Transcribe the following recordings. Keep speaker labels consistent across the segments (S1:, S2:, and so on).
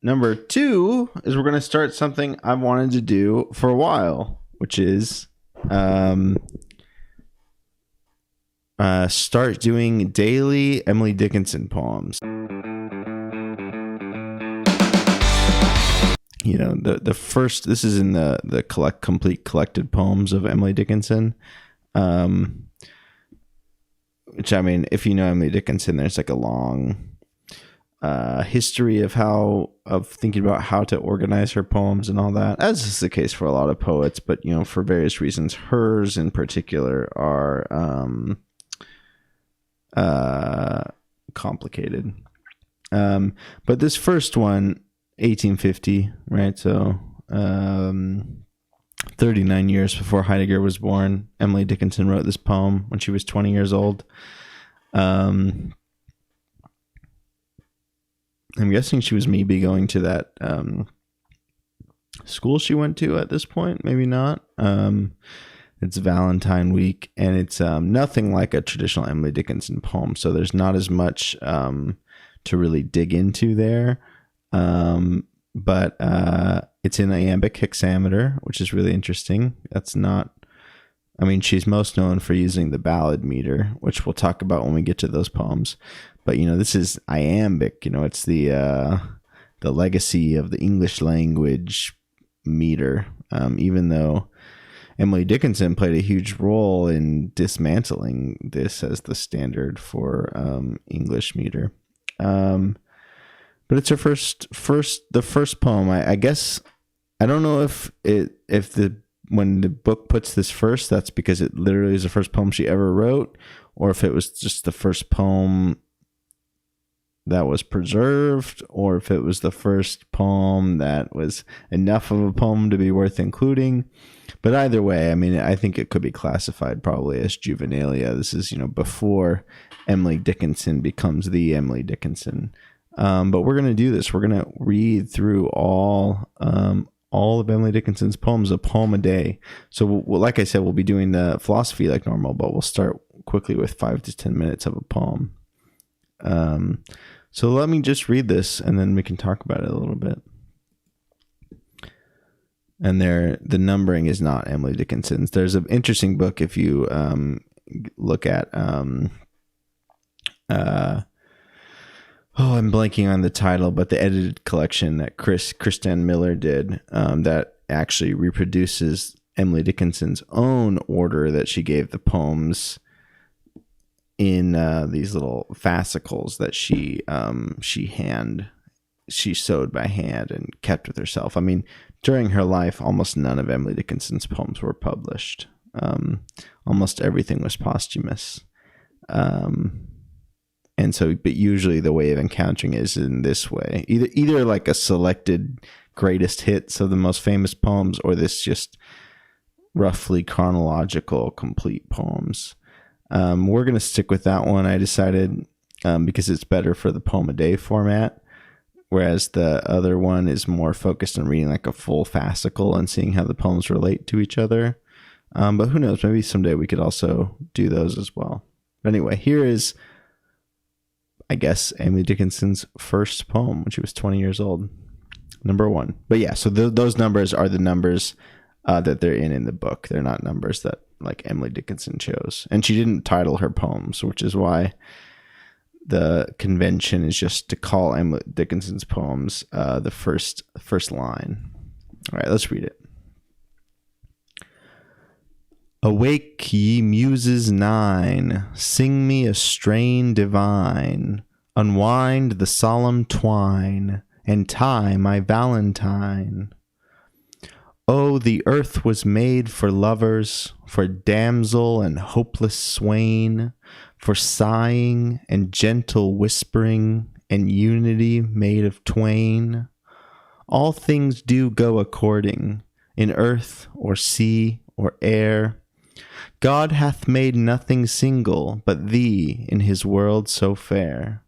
S1: number 2 is we're going to start something I've wanted to do for a while, which is start doing daily Emily Dickinson poems. You know, the first, this is in the complete collected poems of Emily Dickinson. Which, I mean, if you know Emily Dickinson, there's like a long history of thinking about how to organize her poems and all that, as is the case for a lot of poets. But, you know, for various reasons, hers in particular are complicated. But this first one, 1850, right? So 39 years before Heidegger was born, Emily Dickinson wrote this poem when she was 20 years old. I'm guessing she was maybe going to that school she went to at this point. Maybe not. It's Valentine week, and it's nothing like a traditional Emily Dickinson poem, so there's not as much to really dig into there. But it's in iambic hexameter, which is really interesting. That's not, I mean, she's most known for using the ballad meter, which we'll talk about when we get to those poems. But, you know, this is iambic, you know, it's the legacy of the English language meter, even though Emily Dickinson played a huge role in dismantling this as the standard for English meter. But it's her the first poem. I guess, I don't know if when the book puts this first, that's because it literally is the first poem she ever wrote, or if it was just the first poem that was preserved, or if it was the first poem that was enough of a poem to be worth including. But either way, I mean, I think it could be classified probably as juvenilia. This is, you know, before Emily Dickinson becomes the Emily Dickinson. But we're going to do this. We're going to read through all of Emily Dickinson's poems, a poem a day. So like I said, we'll be doing the philosophy like normal, but we'll start quickly with 5 to 10 minutes of a poem. So let me just read this, and then we can talk about it a little bit. And the numbering is not Emily Dickinson's. There's an interesting book if you look at I'm blanking on the title, but the edited collection that Kristan Miller did, that actually reproduces Emily Dickinson's own order that she gave the poems in these little fascicles that she sewed by hand and kept with herself. I mean, during her life, almost none of Emily Dickinson's poems were published. Almost everything was posthumous. And so, but usually the way of encountering it is in this way, either like a selected greatest hits of the most famous poems, or this just roughly chronological complete poems. We're going to stick with that one. I decided, because it's better for the poem a day format, whereas the other one is more focused on reading like a full fascicle and seeing how the poems relate to each other. But who knows, maybe someday we could also do those as well. But anyway, here is, I guess, Emily Dickinson's first poem when she was 20 years old. Number 1. But yeah, so those numbers are the numbers that they're in the book. They're not numbers that like Emily Dickinson chose. And she didn't title her poems, which is why the convention is just to call Emily Dickinson's poems the first line. All right, let's read it. Awake, ye muses 9, sing me a strain divine, unwind the solemn twine, and tie my valentine. Oh, the earth was made for lovers, for damsel and hopeless swain, for sighing and gentle whispering, and unity made of twain. All things do go according, in earth or sea or air. God hath made nothing single but thee in his world so fair.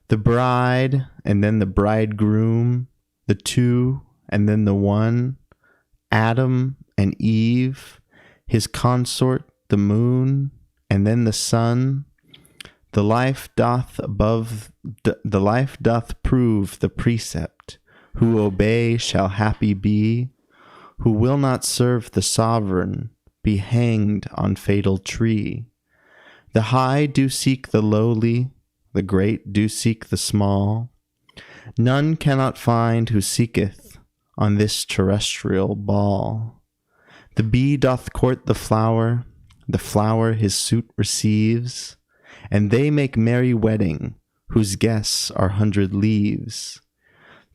S1: The bride, and then the bridegroom, the two, and then the one, Adam and Eve, his consort the moon, and then the sun. The life doth prove the precept, Who obey shall happy be. Who will not serve the sovereign, be hanged on fatal tree. The high do seek the lowly, the great do seek the small. None cannot find who seeketh on this terrestrial ball. The bee doth court the flower his suit receives, and they make merry wedding, whose guests are 100 leaves.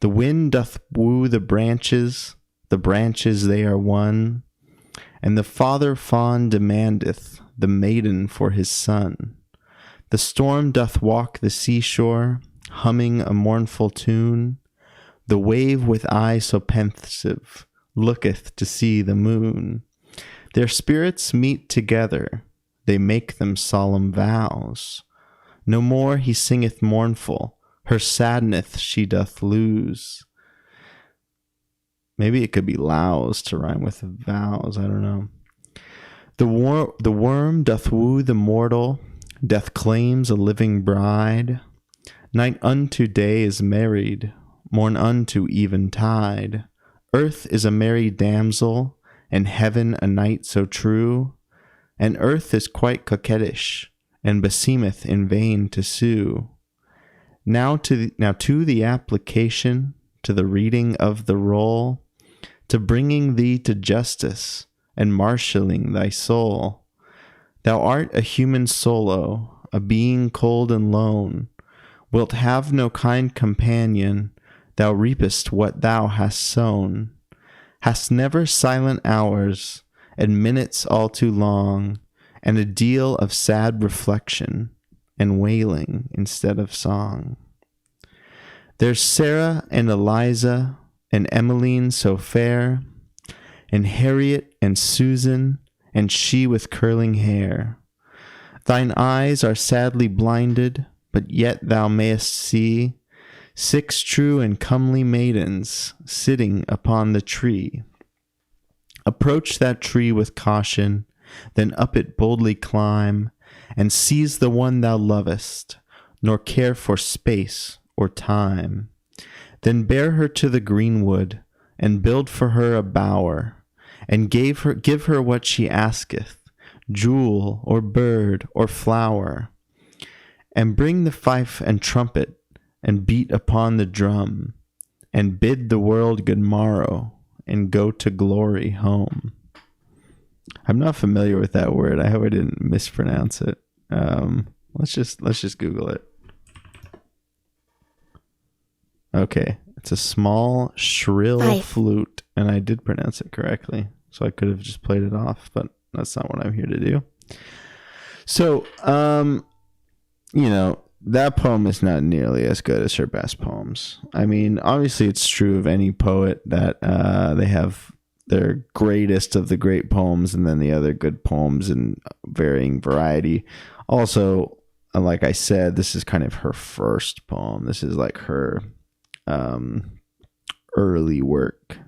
S1: The wind doth woo the branches they are won, and the father fawn demandeth the maiden for his son. The storm doth walk the seashore, humming a mournful tune. The wave with eye so pensive looketh to see the moon. Their spirits meet together, they make them solemn vows. No more he singeth mournful, her sadness she doth lose. Maybe it could be lows to rhyme with vows, I don't know. The worm doth woo the mortal, death claims a living bride. Night unto day is married, morn unto eventide. Earth is a merry damsel, and heaven a knight so true. And earth is quite coquettish, and beseemeth in vain to sue. Now to the application, to the reading of the roll, to bringing thee to justice, and marshalling thy soul. Thou art a human solo, a being cold and lone. Wilt have no kind companion, thou reapest what thou hast sown. Hast never silent hours, and minutes all too long, and a deal of sad reflection, and wailing instead of song. There's Sarah and Eliza, and Emmeline so fair, and Harriet and Susan, and she with curling hair. Thine eyes are sadly blinded, but yet thou mayest see 6 true and comely maidens sitting upon the tree. Approach that tree with caution, then up it boldly climb, and seize the one thou lovest, nor care for space or time. Then bear her to the greenwood, and build for her a bower, and give her what she asketh, jewel or bird or flower. And bring the fife and trumpet, and beat upon the drum, and bid the world good morrow, and go to glory home. I'm not familiar with that word. I hope I didn't mispronounce it. Let's just Google it. Okay, it's a small, shrill flute, and I did pronounce it correctly, so I could have just played it off, but that's not what I'm here to do. So, that poem is not nearly as good as her best poems. I mean, obviously it's true of any poet that they have their greatest of the great poems and then the other good poems in varying variety. Also, like I said, this is kind of her first poem. This is like her early work,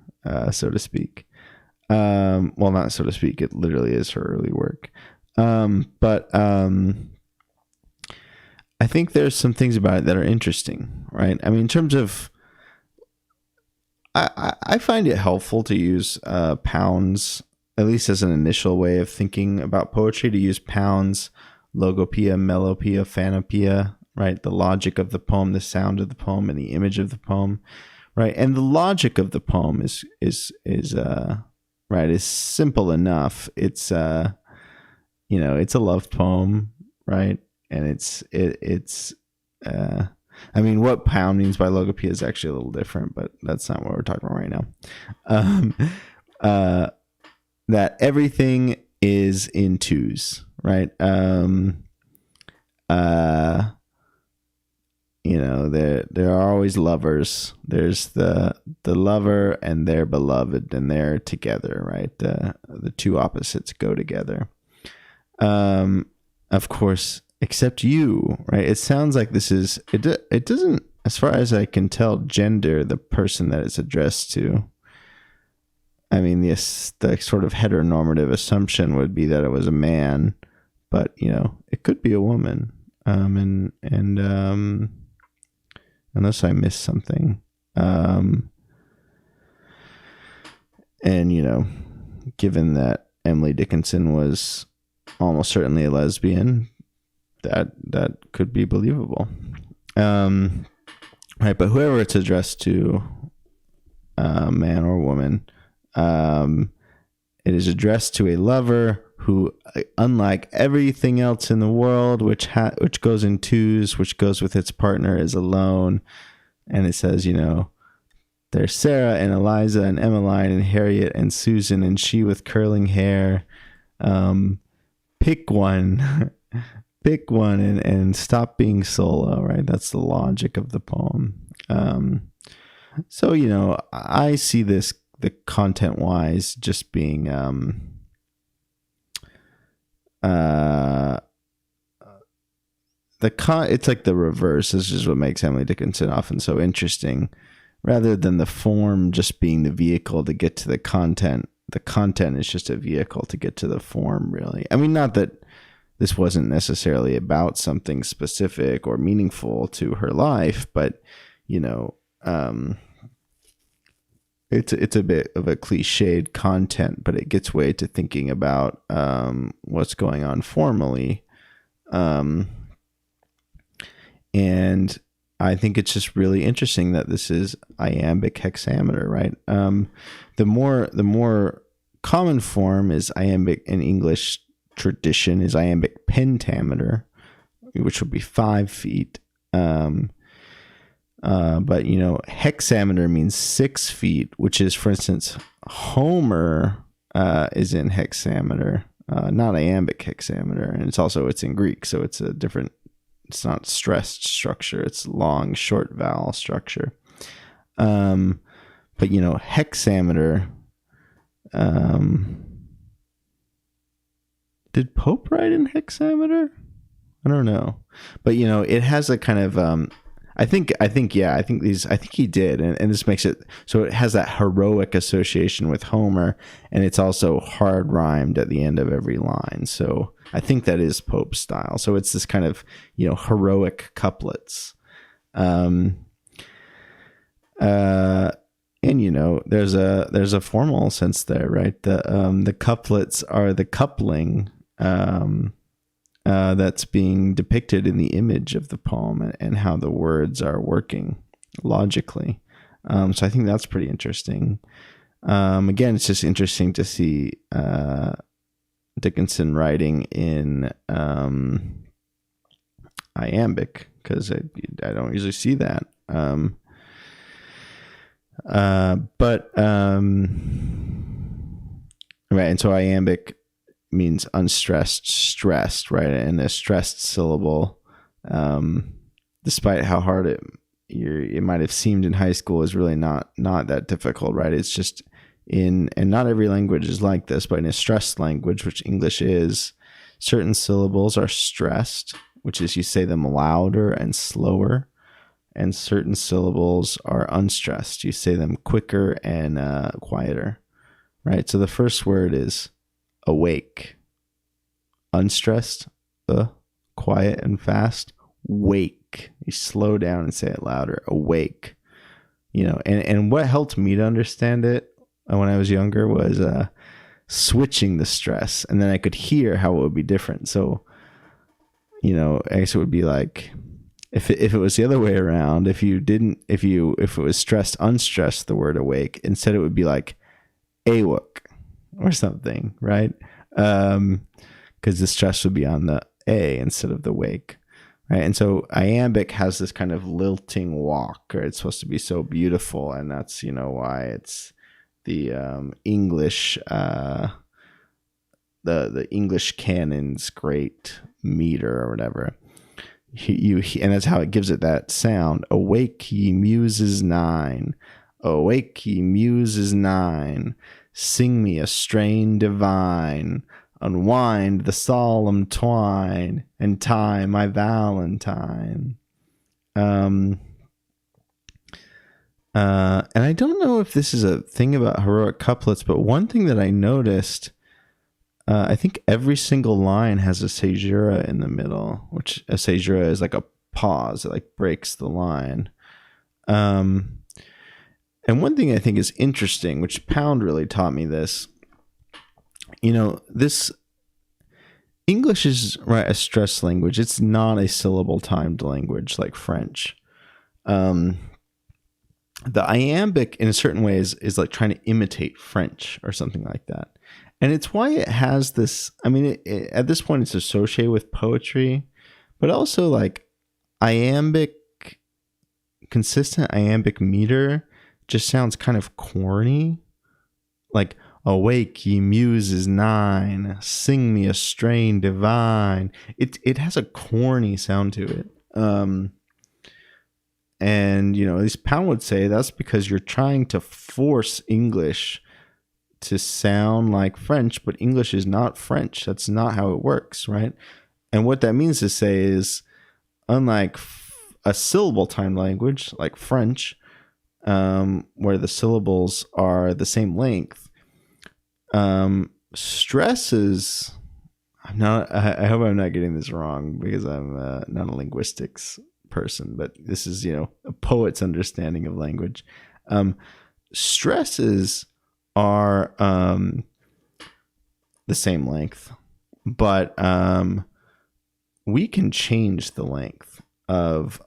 S1: so to speak. Well, not so to speak, it literally is her early work. But I think there's some things about it that are interesting, right? I mean, in terms of, I find it helpful to use pounds, at least as an initial way of thinking about poetry, to use pounds, logopoeia, melopoeia, phanopia, right? The logic of the poem, the sound of the poem, and the image of the poem, right? And the logic of the poem is simple enough. It's it's a love poem, right? And I mean, what pound means by logopoeia is actually a little different, but that's not what we're talking about right now. That everything is in twos, right? There are always lovers. There's the lover and their beloved, and they're together, right? The two opposites go together. Of course, except you, right? It sounds like this is, it doesn't, as far as I can tell, gender the person that it's addressed to. I mean, the sort of heteronormative assumption would be that it was a man, but it could be a woman. And unless I missed something, And, given that Emily Dickinson was almost certainly a lesbian, that could be believable. Right, but whoever it's addressed to, man or woman, it is addressed to a lover who, unlike everything else in the world, which goes in twos, which goes with its partner, is alone. And it says, there's Sarah and Eliza and Emmeline and Harriet and Susan and she with curling hair. Pick one. Pick one and stop being solo, right? That's the logic of the poem. So, I see this, the content-wise, just being it's like the reverse. This is what makes Emily Dickinson often so interesting. Rather than the form just being the vehicle to get to the content is just a vehicle to get to the form, really. I mean, not that this wasn't necessarily about something specific or meaningful to her life, but, it's a bit of a cliched content, but it gets way to thinking about what's going on formally. And I think it's just really interesting that this is iambic hexameter, right? The more common form is iambic in English tradition is iambic pentameter, which would be 5 feet. But hexameter means 6 feet, which is, for instance, Homer is in hexameter, not iambic hexameter, and it's in Greek, so it's a different. It's not stressed structure; it's long, short vowel structure. But hexameter. Did Pope write in hexameter? I don't know, but it has a kind of. I think he did, and this makes it so it has that heroic association with Homer, and it's also hard rhymed at the end of every line. So I think that is Pope's style. So it's this kind of heroic couplets, and there's a formal sense there, right? The couplets are the coupling. That's being depicted in the image of the poem and how the words are working logically. So I think that's pretty interesting. Again, it's just interesting to see Dickinson writing in iambic, because I don't usually see that. Right, and so iambic means unstressed, stressed, right? And a stressed syllable, despite how hard it might have seemed in high school, is really not that difficult, right? It's just and not every language is like this, but in a stressed language, which English is, certain syllables are stressed, which is you say them louder and slower, and certain syllables are unstressed. You say them quicker and quieter, right? So the first word is awake, unstressed, quiet and fast. Wake, you slow down and say it louder. Awake, and what helped me to understand it when I was younger was switching the stress, and then I could hear how it would be different. So I guess it would be like if it was the other way around, if it was stressed, unstressed, the word awake, instead it would be like awok or something, right? Because the stress would be on the A instead of the wake, right? And so iambic has this kind of lilting walk, or it's supposed to be so beautiful, and that's why it's the English the English canon's great meter or whatever. And that's how it gives it that sound. Awake, ye muses nine. Awake, ye muses nine. Sing me a strain divine, unwind the solemn twine, and tie my valentine. And I don't know if this is a thing about heroic couplets, but one thing that I noticed, I think every single line has a caesura in the middle, which a caesura is like a pause. It like breaks the line. And one thing I think is interesting, which Pound really taught me this, this English is, right, a stressed language. It's not a syllable timed language like French. The iambic in a certain way is like trying to imitate French or something like that. And it's why it has this, I mean, at this point it's associated with poetry, but also like consistent iambic meter just sounds kind of corny. Like, awake ye muses nine, sing me a strain divine. It has a corny sound to it. And, at least Pound would say that's because you're trying to force English to sound like French, but English is not French. That's not how it works, right? And what that means to say is, unlike a syllable time language like French, where the syllables are the same length, stresses, I hope I'm not getting this wrong because I'm not a linguistics person, but this is, a poet's understanding of language. Stresses are the same length, but we can change the length of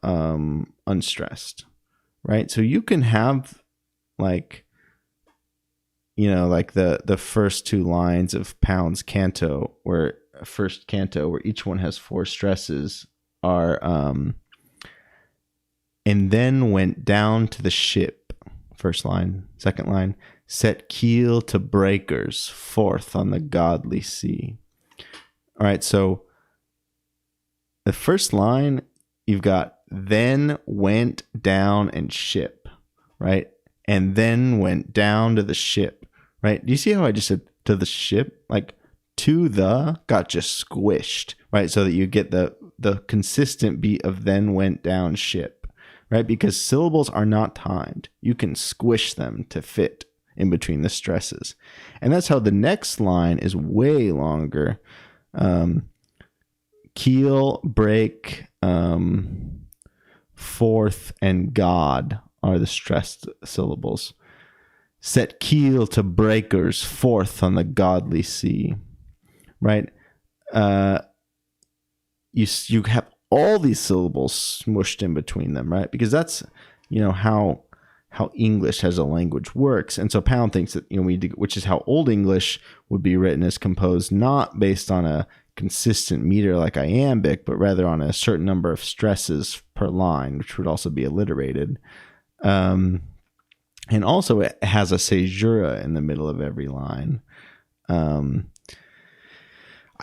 S1: unstressed, right? So you can have like the first two lines of Pound's canto, where each one has four stresses, are and then went down to the ship, first line. Second line, set keel to breakers forth on the godly sea. All right, so the first line, you've got then went down and ship, right? And then went down to the ship, right? Do you see how I just said to the ship? Like, to the got just squished, right? So that you get the consistent beat of then went down ship, right? Because syllables are not timed. You can squish them to fit in between the stresses. And that's how the next line is way longer. Keel, break, forth, and God are the stressed syllables. Set keel to breakers forth on the godly sea, right? You have all these syllables smushed in between them, right? Because that's, how English as a language works. And so Pound thinks that, which is how Old English would be written, is composed not based on a consistent meter like iambic, but rather on a certain number of stresses per line, which would also be alliterated. And also it has a caesura in the middle of every line. I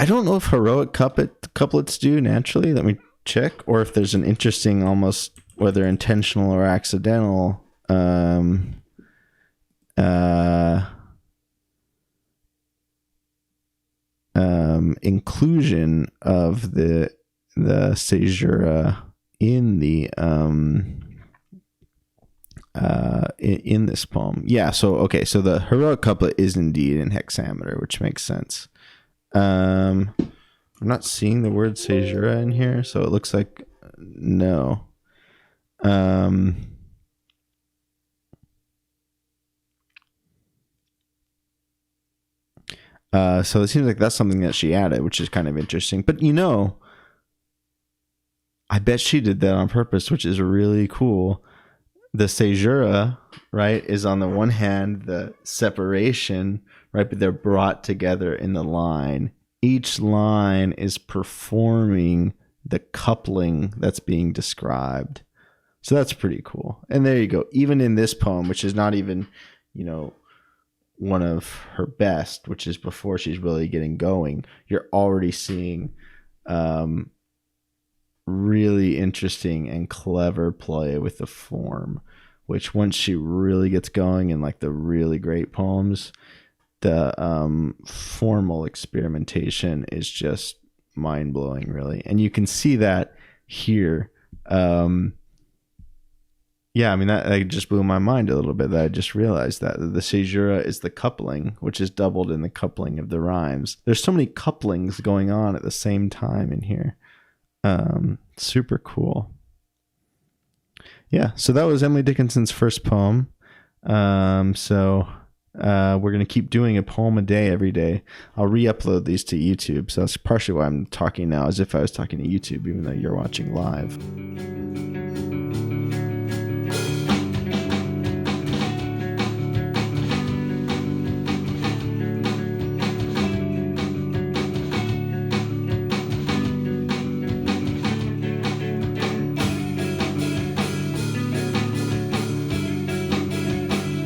S1: don't know if heroic couplets do naturally. Let me check. Or if there's an interesting, almost whether intentional or accidental, inclusion of the caesura in the in this poem. Yeah, so the heroic couplet is indeed in hexameter, which makes sense. I'm not seeing the word caesura in here, so it looks like no. So it seems like that's something that she added, which is kind of interesting. But I bet she did that on purpose, which is really cool. The caesura, right, is on the one hand the separation, right, but they're brought together in the line. Each line is performing the coupling that's being described. So that's pretty cool. And there you go. Even in this poem, which is not even, one of her best, which is before she's really getting going, you're already seeing really interesting and clever play with the form, which once she really gets going in like the really great poems, the formal experimentation is just mind-blowing, really. And you can see that here. Yeah, I mean, that just blew my mind a little bit, that I just realized that the caesura is the coupling, which is doubled in the coupling of the rhymes. There's so many couplings going on at the same time in here. Super cool. Yeah, so that was Emily Dickinson's first poem. We're going to keep doing a poem a day every day. I'll re-upload these to YouTube. So that's partially why I'm talking now, as if I was talking to YouTube, even though you're watching live.